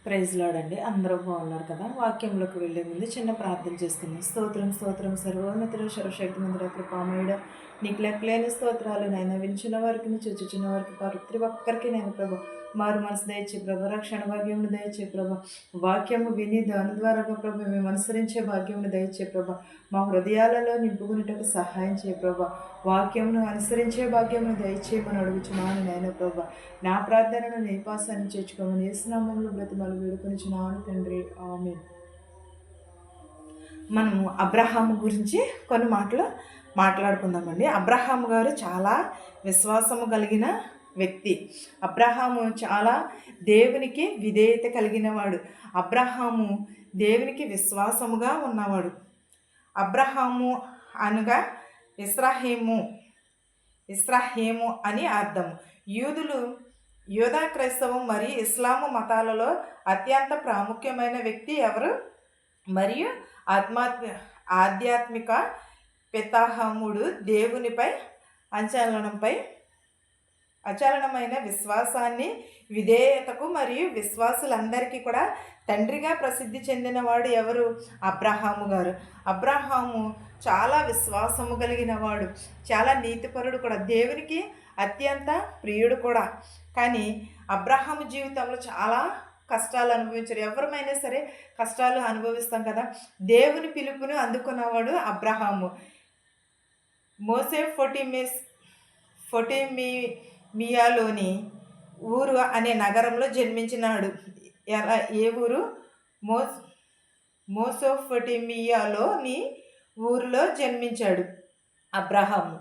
Praise lord అండి. అందరూ బాగున్నారు కదా. వాక్యంలోకి వెళ్ళే ముందు చిన్న ప్రార్థన చేసుకుందాం. స్తోత్రం స్తోత్రం సర్వోన్నతుడు సర్వశక్తిమంతుడ కృపామయుడ నీకు లెక్కలేని స్తోత్రాలు నైనా వించిన వారికి చూచుచున్న వారికి ప్రతి ఒక్కరికి నేను ప్రభు మారు మనసు దయచే ప్రభు, రక్షణ భాగ్యమును దయచే ప్రభు, వాక్యము విని దాని ద్వారాగా ప్రభు మేము అనుసరించే భాగ్యమును దయచే ప్రభు, మా హృదయాలలో నింపుకునేటకు సహాయం చేయ ప్రభు, వాక్యమును అనుసరించే భాగ్యమును దయచేయమని అడుగుచున్నాను నాయన ప్రభు. నా ప్రార్థనను నీ పాసాన్ని చేర్చుకోమని యేసునామములో బ్రతిమలు వేడుకొనిచున్నాను తండ్రి, ఆమేన్. మనము అబ్రహాము గురించి కొన్ని మాటలు మాట్లాడుకుందామండి. అబ్రహాము గారు చాలా విశ్వాసము కలిగిన వ్యక్తి. అబ్రహాము చాలా దేవునికి విధేయత కలిగిన వాడు. అబ్రహాము దేవునికి విశ్వాసముగా ఉన్నవాడు. అబ్రహాము అనగా ఇస్రాహేము అని అర్థం. యూదా క్రైస్తవం మరియు ఇస్లాము మతాలలో అత్యంత ప్రాముఖ్యమైన వ్యక్తి ఎవరు? మరియు ఆధ్యాత్మిక పితామహుడు దేవునిపై అచలనమైన విశ్వాసాన్ని, విధేయతకు మరియు విశ్వాసులందరికీ కూడా తండ్రిగా ప్రసిద్ధి చెందినవాడు ఎవరు? అబ్రహాము గారు. అబ్రహాము చాలా విశ్వాసము కలిగిన వాడు, చాలా నీతిపరుడు కూడా, దేవునికి అత్యంత ప్రియుడు కూడా. కానీ అబ్రహాము జీవితంలో చాలా కష్టాలు అనుభవించారు. ఎవరమైనా సరే కష్టాలు అనుభవిస్తాం కదా. దేవుని పిలుపును అందుకున్నవాడు అబ్రహాము. మెసొపొటేమియాలోని ఊరు అనే నగరంలో జన్మించినాడు. ఏ ఊరు? మెసొపొటేమియాలోని ఊరిలో జన్మించాడు అబ్రహాము.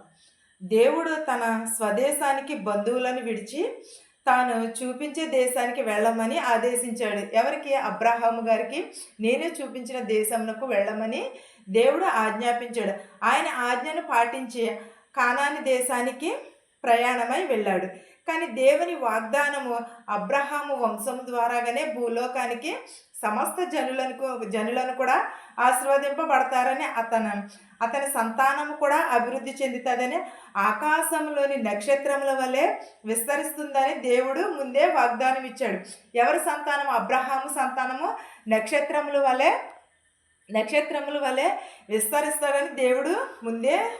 దేవుడు తన స్వదేశానికి బంధువులను విడిచి తాను చూపించే దేశానికి వెళ్ళమని ఆదేశించాడు. ఎవరికి? అబ్రహాము గారికి. నేనే చూపించిన దేశంకు వెళ్ళమని దేవుడు ఆజ్ఞాపించాడు. ఆయన ఆజ్ఞను పాటించి కానాని దేశానికి ప్రయాణమై వెళ్ళాడు. కానీ దేవుని వాగ్దానము అబ్రహాము వంశం ద్వారాగానే భూలోకానికి సమస్త జనులను కూడా ఆశీర్వదింపబడతారని, అతని సంతానము కూడా అభివృద్ధి చెందుతుందని, ఆకాశంలోని నక్షత్రముల వలె విస్తరిస్తుందని దేవుడు ముందే వాగ్దానం ఇచ్చాడు. ఎవరి సంతానము? అబ్రహాము సంతానము నక్షత్రముల వలె విస్తరిస్తాడని దేవుడు ముందే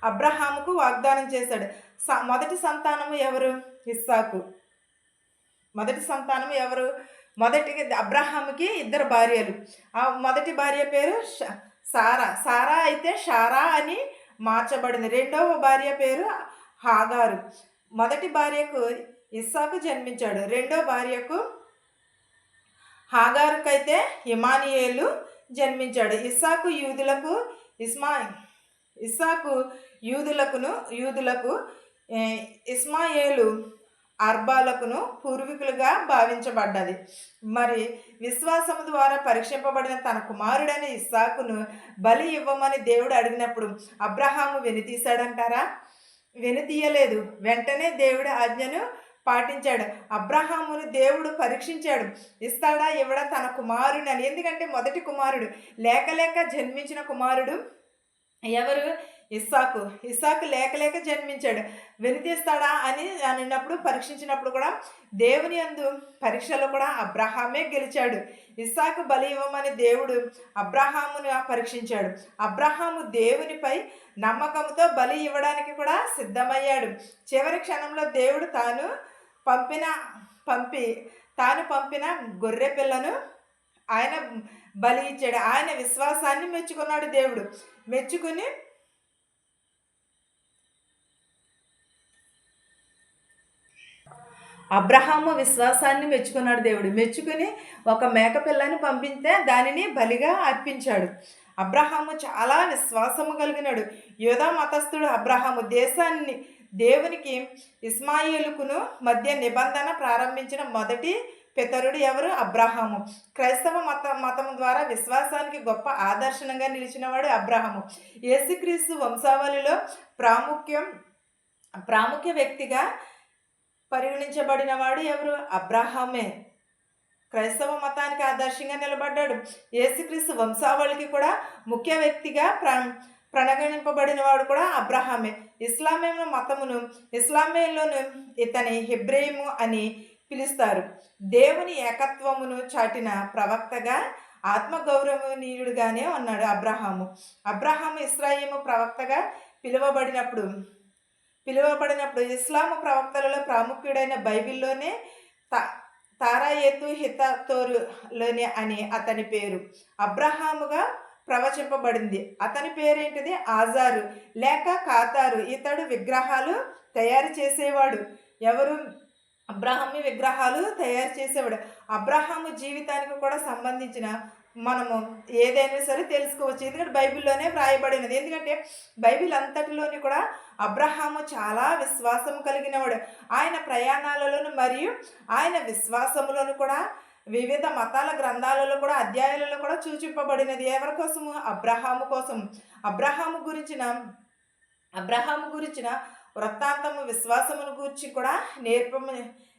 అబ్రహాముకు వాగ్దానం చేశాడు. మొదటి సంతానము ఎవరు? ఇస్సాకు. మొదటి సంతానము ఎవరు? అబ్రహాముకి ఇద్దరు భార్యలు. ఆ మొదటి భార్య పేరు సారా అయితే షారా అని మార్చబడింది. రెండవ భార్య పేరు హాగారు. మొదటి భార్యకు ఇస్సాకు జన్మించాడు. రెండో భార్యకు హాగారుకు అయితే ఇమానియేలు జన్మించాడు. ఇస్సాకు యూదులకు ఇస్మాయేలు అర్బాలకును పూర్వీకులుగా భావించబడ్డది. మరి విశ్వాసము ద్వారా పరీక్షింపబడిన తన కుమారుడైన ఇస్సాకును బలి ఇవ్వమని దేవుడు అడిగినప్పుడు అబ్రహాము వెనుతీశాడంటారా? వెనుతీయలేదు. వెంటనే దేవుడి ఆజ్ఞను పాటించాడు. అబ్రహామును దేవుడు పరీక్షించాడు. ఇస్తాడా ఇవ్వడా తన కుమారుని అని. ఎందుకంటే మొదటి కుమారుడు, లేక జన్మించిన కుమారుడు ఎవరు? ఇస్సాకు లేక జన్మించాడు. వెనుతీస్తాడా అని అన్నప్పుడు, పరీక్షించినప్పుడు కూడా దేవుని యందు పరీక్షలో కూడా అబ్రహామే గెలిచాడు. ఇస్సాకు బలి ఇవ్వమని దేవుడు అబ్రహామును పరీక్షించాడు. అబ్రహాము దేవునిపై నమ్మకంతో బలి ఇవ్వడానికి కూడా సిద్ధమయ్యాడు. చివరి క్షణంలో దేవుడు తాను పంపిన గొర్రె పిల్లను ఆయన బలి ఇచ్చాడు. ఆయన విశ్వాసాన్ని మెచ్చుకున్నాడు దేవుడు. అబ్రహాము విశ్వాసాన్ని మెచ్చుకున్నాడు దేవుడు. మెచ్చుకుని ఒక మేకపిల్లని పంపిస్తే దానిని బలిగా అర్పించాడు. అబ్రహాము చాలా విశ్వాసము కలిగినాడు. యూదా మతస్థుడు అబ్రహాము దేవునికి ఇస్మాయిలుకును మధ్య నిబంధన ప్రారంభించిన మొదటి పితరుడు ఎవరు? అబ్రహాము. క్రైస్తవ మతం ద్వారా విశ్వాసానికి గొప్ప ఆదర్శనంగా నిలిచినవాడు అబ్రహాము. యేసుక్రీస్తు వంశావళిలో ప్రాముఖ్య వ్యక్తిగా పరిగణించబడిన వాడు ఎవరు? అబ్రహామే. క్రైస్తవ మతానికి ఆదర్శంగా నిలబడ్డాడు. యేసుక్రీస్తు వంశావళికి కూడా ముఖ్య వ్యక్తిగా ప్రణగణింపబడిన వాడు కూడా అబ్రహామే. ఇస్లామేలోను ఇతని హెబ్రేము అని పిలుస్తారు. దేవుని ఏకత్వమును చాటిన ప్రవక్తగా, ఆత్మగౌరవనీయుడుగానే ఉన్నాడు అబ్రహాము. అబ్రహాము ఇస్రాయిము ప్రవక్తగా పిలువబడినప్పుడు ఇస్లాము ప్రవక్తలలో ప్రాముఖ్యుడైన బైబిల్లోనే తా తారాయేతు హితతోరులోని అని అతని పేరు అబ్రహాముగా ప్రవచింపబడింది. అతని పేరేంటిది? ఆజారు లేక కాతారు. ఇతడు విగ్రహాలు తయారు చేసేవాడు. ఎవరు? అబ్రహాము విగ్రహాలు తయారు చేసేవాడు. అబ్రహాము జీవితానికి కూడా సంబంధించిన మనము ఏదైనా సరే తెలుసుకోవచ్చు. ఎందుకంటే బైబిల్లోనే వ్రాయబడినది. ఎందుకంటే బైబిల్ అంతటిలోని కూడా అబ్రహాము చాలా విశ్వాసం కలిగినవాడు. ఆయన ప్రయాణాలలోను మరియు ఆయన విశ్వాసములను కూడా వివిధ మతాల గ్రంథాలలో కూడా అధ్యాయాలలో కూడా సూచింపబడినది. ఎవరి కోసము? అబ్రహాము కోసం. అబ్రహాము గురించిన వృత్తాంతము విశ్వాసమును గురించి కూడా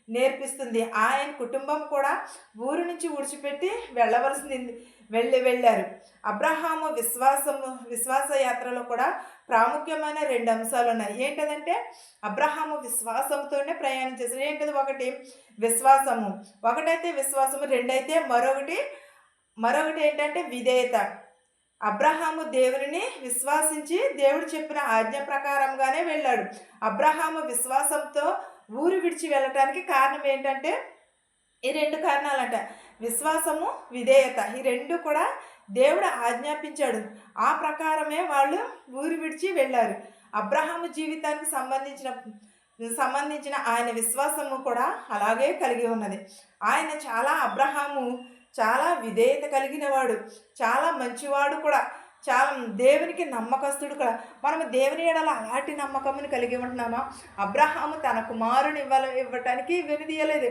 నేర్పిస్తుంది. ఆయన కుటుంబం కూడా ఊరు నుంచి విడిచిపెట్టి వెళ్ళారు. అబ్రహాము విశ్వాస యాత్రలో కూడా ప్రాముఖ్యమైన 2 అంశాలు ఉన్నాయి. ఏంటంటే అబ్రహాము విశ్వాసంతోనే ప్రయాణం చేశాడు. ఏంటది? ఒకటి విశ్వాసము, ఒకటైతే విశ్వాసము, రెండైతే మరొకటి ఏంటంటే విధేయత. అబ్రహాము దేవుని విశ్వాసించి దేవుడు చెప్పిన ఆజ్ఞ ప్రకారంగానే వెళ్ళాడు. అబ్రహాము విశ్వాసంతో ఊరు విడిచి వెళ్ళటానికి కారణం ఏంటంటే ఈ 2 కారణాలంట. విశ్వాసము, విధేయత. ఈ 2 కూడా దేవుడు ఆజ్ఞాపించాడు. ఆ ప్రకారమే వాళ్ళు ఊరు విడిచి వెళ్ళారు. అబ్రహాము జీవితానికి సంబంధించిన ఆయన విశ్వాసము కూడా అలాగే కలిగి ఉన్నది. అబ్రహాము చాలా విధేయత కలిగినవాడు, చాలా మంచివాడు కూడా, చాలా దేవునికి నమ్మకస్తుడు కూడా. మనము దేవుని ఎడల అలాంటి నమ్మకమును కలిగి ఉంటున్నామా? అబ్రహాము తన కుమారుని ఇవ్వటానికి వెనుదీయలేదు.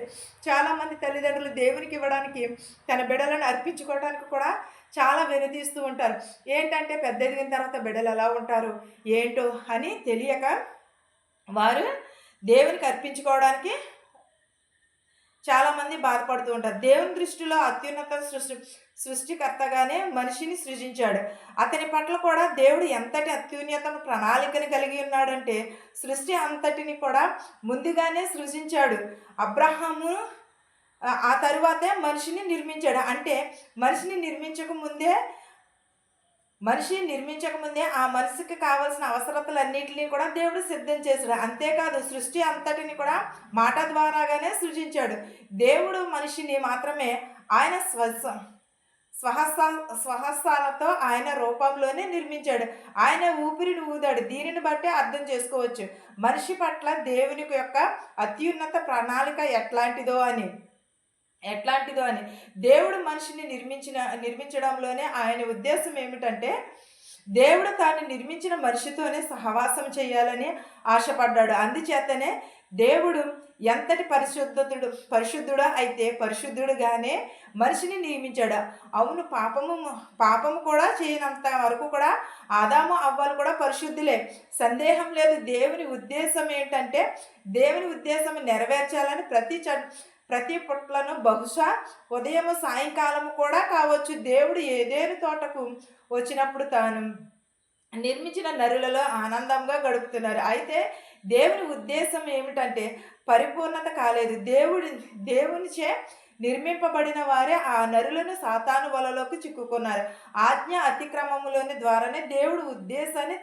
చాలామంది తల్లిదండ్రులు దేవునికి ఇవ్వడానికి, తన బిడ్డలను అర్పించుకోవడానికి కూడా చాలా వెనుదీస్తూ ఉంటారు. ఏంటంటే పెద్ద ఎదిగిన తర్వాత బిడ్డలు ఎలా ఉంటారు ఏంటో అని తెలియక వారు దేవునికి అర్పించుకోవడానికి చాలామంది బాధపడుతూ ఉంటారు. దేవుని దృష్టిలో అత్యున్నత సృష్టికర్తగానే మనిషిని సృజించాడు. అతని పట్ల కూడా దేవుడు ఎంతటి అత్యున్నత ప్రణాళికను కలిగి ఉన్నాడంటే సృష్టి అంతటిని కూడా ముందుగానే సృజించాడు. అబ్రహాము ఆ తరువాతే మనిషిని నిర్మించాడు. అంటే మనిషి నిర్మించకముందే ఆ మనిషికి కావాల్సిన అవసరతలన్నింటినీ కూడా దేవుడు సిద్ధం చేశాడు. అంతేకాదు సృష్టి అంతటిని కూడా మాట ద్వారాగానే సృజించాడు. దేవుడు మనిషిని మాత్రమే ఆయన స్వహస్తాలతో ఆయన రూపంలోనే నిర్మించాడు. ఆయన ఊపిరిని ఊదాడు. దీనిని బట్టే అర్థం చేసుకోవచ్చు మనిషి పట్ల దేవుని యొక్క అత్యున్నత ప్రణాళిక ఎట్లాంటిదో అని. దేవుడు మనిషిని నిర్మించడంలోనే ఆయన ఉద్దేశం ఏమిటంటే దేవుడు తాను నిర్మించిన మనిషితోనే సహవాసం చేయాలని ఆశపడ్డాడు. అందుచేతనే దేవుడు ఎంతటి పరిశుద్ధుడో అయితే పరిశుద్ధుడుగానే మనిషిని నియమించాడు. అవును, పాపము కూడా చేయనంత వరకు కూడా ఆదాము అవ్వలు కూడా పరిశుద్ధులే, సందేహం లేదు. దేవుని ఉద్దేశం ఏంటంటే దేవుని ఉద్దేశం నెరవేర్చాలని ప్రతి పుట్లను బహుశా ఉదయం సాయంకాలం కూడా కావచ్చు దేవుడు ఏదేను తోటకు వచ్చినప్పుడు తాను నిర్మించిన నరులలో ఆనందంగా గడుపుతున్నారు. అయితే దేవుని ఉద్దేశం ఏమిటంటే పరిపూర్ణత కాలేదు. దేవునిచే నిర్మింపబడిన వారే ఆ నరులను సాతాను వలలోకి చిక్కుకున్నారు. ఆజ్ఞ అతిక్రమములోని ద్వారానే దేవుడు ఉద్దేశాన్ని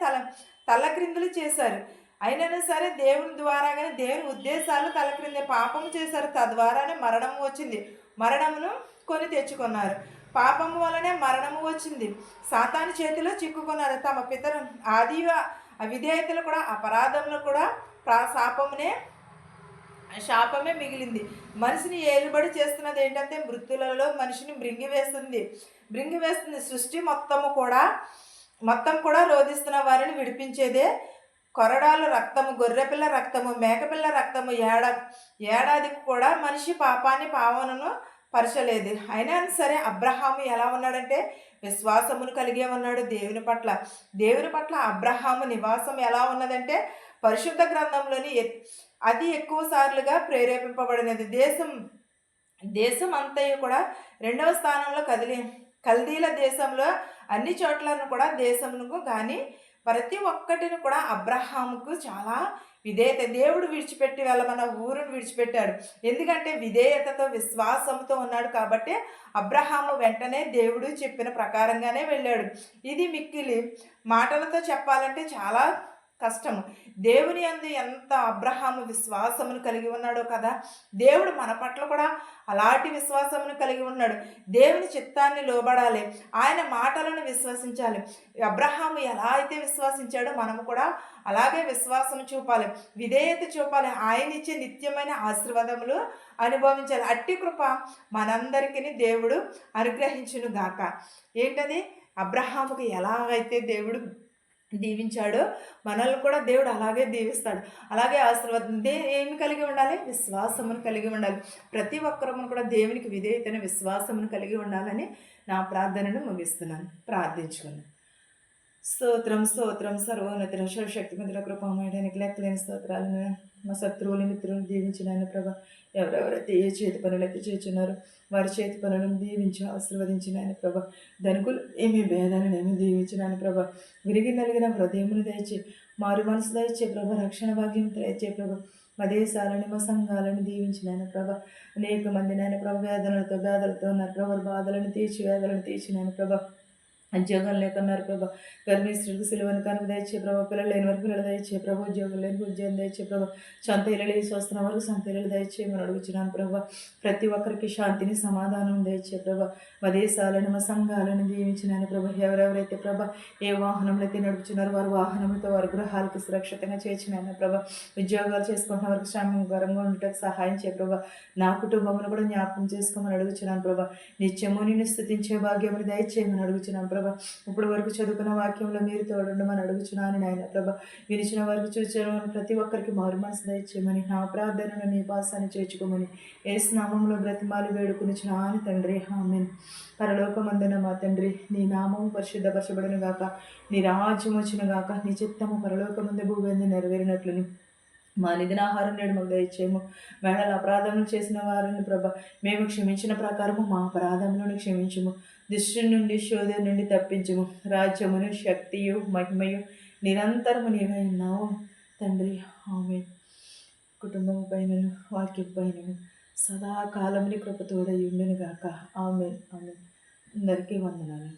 తలక్రిందులు చేశారు. అయినా సరే దేవుని ద్వారాగానే దేవుని ఉద్దేశాలు తలక్రిందే పాపము చేశారు. తద్వారానే మరణము వచ్చింది. మరణమును కొని తెచ్చుకున్నారు. పాపము వలనే మరణము వచ్చింది. సాతాను చేతిలో చిక్కుకున్నారు. తమ పితరు ఆది అవిధేయతలు కూడా అపరాధంలో కూడా శాపమే మిగిలింది. మనిషిని ఏలుబడి చేస్తున్నది ఏంటంటే మృత్యులలో మనిషిని మృంగివేస్తుంది. సృష్టి మొత్తం కూడా రోధిస్తున్న వారిని విడిపించేదే కొరడాలు రక్తము, గొర్రెపిల్ల రక్తము, మేకపిల్ల రక్తము ఏడాదికి కూడా మనిషి పావనను పరచలేదు. అయినా సరే అబ్రహాము ఎలా ఉన్నాడంటే విశ్వాసమును కలిగే ఉన్నాడు దేవుని పట్ల అబ్రహాము నివాసం ఎలా ఉన్నదంటే పరిశుద్ధ గ్రంథంలోని అతి ఎక్కువ సార్లుగా ప్రేరేపింపబడినది. దేశం అంతయు కూడా 2వ స్థానంలో కల్దీల దేశంలో అన్ని చోట్లను కూడా దేశమునకు కానీ ప్రతి ఒక్కటిని కూడా అబ్రహాముకు చాలా విధేయత దేవుడు విడిచిపెట్టి వెళ్ళమన్న ఊరును విడిచిపెట్టాడు. ఎందుకంటే విధేయతతో విశ్వాసంతో ఉన్నాడు కాబట్టి అబ్రహాము వెంటనే దేవుడు చెప్పిన ప్రకారంగానే వెళ్ళాడు. ఇది మిక్కిలి మాటలతో చెప్పాలంటే చాలా కష్టము. దేవుని యందు ఎంత అబ్రహాము విశ్వాసమును కలిగి ఉన్నాడో కదా, దేవుడు మన పట్ల కూడా అలాంటి విశ్వాసమును కలిగి ఉన్నాడు. దేవుని చిత్తాన్ని లోబడాలి, ఆయన మాటలను విశ్వసించాలి. అబ్రహాము ఎలా అయితే విశ్వసించాడో మనము కూడా అలాగే విశ్వాసం చూపాలి, విధేయత చూపాలి. ఆయన ఇచ్చే నిత్యమైన ఆశీర్వాదములు అనుభవించాలి. అట్టి కృప మనందరికీ దేవుడు అనుగ్రహించును గాక. ఏంటది? అబ్రహాముకు ఎలాగైతే దేవుడు దీవించాడో మనల్ని కూడా దేవుడు అలాగే దీవిస్తాడు, అలాగే ఆశీర్వాదం. ఏమి కలిగి ఉండాలి? విశ్వాసమును కలిగి ఉండాలి. ప్రతి ఒక్కరము కూడా దేవునికి విధేయతను విశ్వాసమును కలిగి ఉండాలని నా ప్రార్థనను ముగిస్తున్నాను. ప్రార్థించుకున్నాను. స్తోత్రం స్తోత్రం సర్వోన్నత శక్తిమంతుల కృపామయడానికి లెక్కలేని స్తోత్రాలను మా శత్రువులు మిత్రులను దీవించిన ఆయన ప్రభా, ఎవరెవరైతే ఏ చేతి పనులైతే చేస్తున్నారో వారి చేతి పనులను దీవించి ఆశీర్వదించిన ఆయన ప్రభా, ధనుకులు ఏమి భేదాలను ఏమి దీవించిన ఆయన ప్రభా, విరిగి నలిగిన హృదయమును దయచే, మారు మనసు దయచే ప్రభా, రక్షణ భాగ్యం దయచే ప్రభా, మా దేశాలను మా సంఘాలను దీవించిన ఆయన ప్రభా, అనేక మంది నాయన ప్రభా వేదనలతో ఉన్నారు ప్రభా, బాధలను తీర్చి వేదనలను తీర్చిన ఆయన ప్రభా, ఉద్యోగాలు లేకున్నారు ప్రభా, గర్భిణీ స్త్రీలకు సిలువను కనుక దయచే ప్రభా, పిల్లలు లేని వరకు పిల్లలు దయచే ప్రభా, ఉద్యోగం లేని ఉద్యోగం దయచే ప్రభా, సొంత ఇల్లు వస్తున్న వరకు సొంత ఇల్లు దయచేయమని అడుగుతున్నాను ప్రభా. ప్రతి ఒక్కరికి శాంతిని సమాధానం దయచే ప్రభా, మా దేశాలను మా సంఘాలను దీవించినాను ప్రభా. ఎవరెవరైతే ప్రభా ఏ వాహనంలో అయితే నడుపుతున్నారో వారి వాహనంతో వారి గృహాలకు సురక్షితంగా చేర్చినాను ప్రభా. ఉద్యోగాలు చేసుకుంటున్న వరకు శ్రమకరంగా ఉండటానికి సహాయం చేయ ప్రభా. నా కుటుంబమును కూడా జ్ఞాపకం చేసుకోమని అడుగుతున్నాను ప్రభా. నిత్యము నిన్ను స్తుతించే భాగ్యమును దయచేయమని అడుగుతున్నాను ప్రభా. ఇప్పుడు వరకు చదువుకున్న వాక్యంలో మీరు తోడుండమని అడుగుచున్నాను నాయన ప్రభా. వినిచిన వరకు చూసిన ప్రతి ఒక్కరికి మారు మనసు దయచేయమని, నా ప్రార్థనను నీ పాసాన్ని చేర్చుకోమని యేసు నామములో బ్రతిమాలి వేడుకొనిచున్నాను తండ్రి. ఆమేన్. పరలోకమందున మా తండ్రి, నీ నామము పరిశుద్ధపరచబడును గాక, నీ రాజ్యం వచ్చును గాక, నీ చిత్తము పరలోకమందు భూమి నెరవేరినట్లును మా నిధినాహారం నేడు మాకు దయచేయము. మేడల అపరాధములు చేసిన వారిని ప్రభ మేము క్షమించిన ప్రకారము మా అపరాధములను క్షమించము. దుష్టు నుండి శోధన నుండి తప్పించము. రాజ్యమును శక్తియు మహిమయు నిరంతరము నీవై ఉన్నావు తండ్రి. ఆమేన్. కుటుంబం పైనను వాక్యం పైనను సదాకాలముని కృపతోడై ఉండును గాక. ఆమేన్. ఆమేన్. అందరికీ వందనాలు.